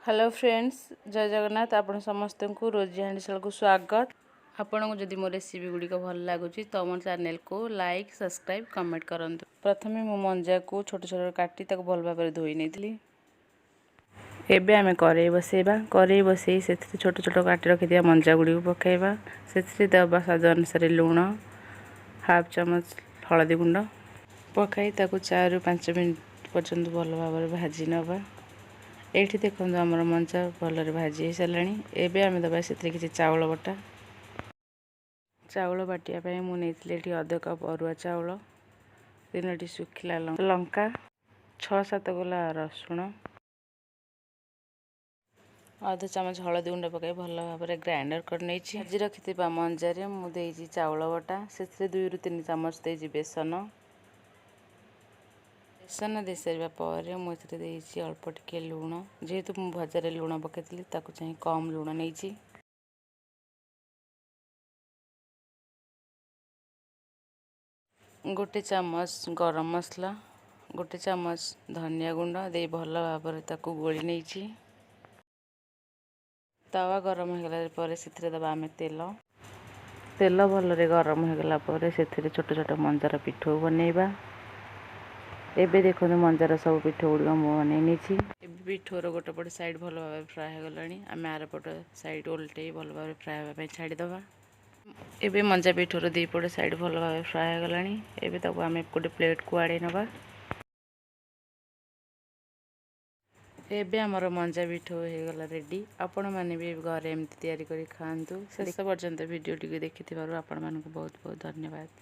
Hello friends, जय जगन्नाथ। आपण समस्त को रोजी हांडीशाल को स्वागत। आपन को जदि मो रेसिपी गुडी को भल लागुची तो मो चैनल को लाइक सब्सक्राइब कमेंट करंतु। प्रथमे मो मंजा को छोट छोट काटी ताको भल भाबरे धोई नेतली। एबे आमे करेई बसेबा। करेई बसेई सेथि छोट छोट काटी रखि दिया मंजा गुडी को पकाइबा। सेथि दबा स्वाद अनुसार लूण, हाफ चम्मच हळदी गुंड पकाई ताको 4 रु 5 मिनिट पर्यंत भल भाबरे भाजी नबा। एठी देखो आमर मंचा भलरे भाजी हो साराणी। एबे आमे दबा से किसी चाउल बटा। चाउल बाटिया पे मु नेइतली अध कप अरुआ चाउल, 3टी सुखिला लंका, 6-7 गोला रसुण, आधा चामच हळदी गुंड पकाई भल भाबरे ग्राइंडर कर नेछि। भाजी रखिथिबा मंजारे मु देइछि चाउल बटा। सेथरे 2 रु 3 चामच देइछि बेसन। बेसन दे सारा पर मुझे देइछि अल्प टिके लूण। जेहेतु मु भजारे लूण पकाइली ताकू चाहिँ कम लूण नेइछि। गोटे चामच गरम मसला, गोटे चामच धनिया गुंड दे भल भाबरे ताकू गोली नेइछि। तवा गरम हो गला पर सेथरे दबा आमे तेल भलरे गरम हो गला पर सेथरे छोट छोट मंजार पिठो बनेइबा। एबे देखो मंजार सब पिठो गुड़ मु बन पिठोर गोटे पटे साइड भल भाव फ्राए हो गलानी। आम आर पट साइड उल्टे भल भाव फ्राए होगा छाड़ीदबा। एबे मंजा पिठोर दी पटे साइड भल भाव फ्राए हो गलानी। एबे ताको आम गोटे प्लेट को आड़े नबा। एबे आमर मंजा पिठो हो गला रेडी। आपण माने भी घरे एमती तैयारी करी खांतु। शेष पर्यंत वीडियो टी देखि आपण मानक बहुत बहुत धन्यवाद।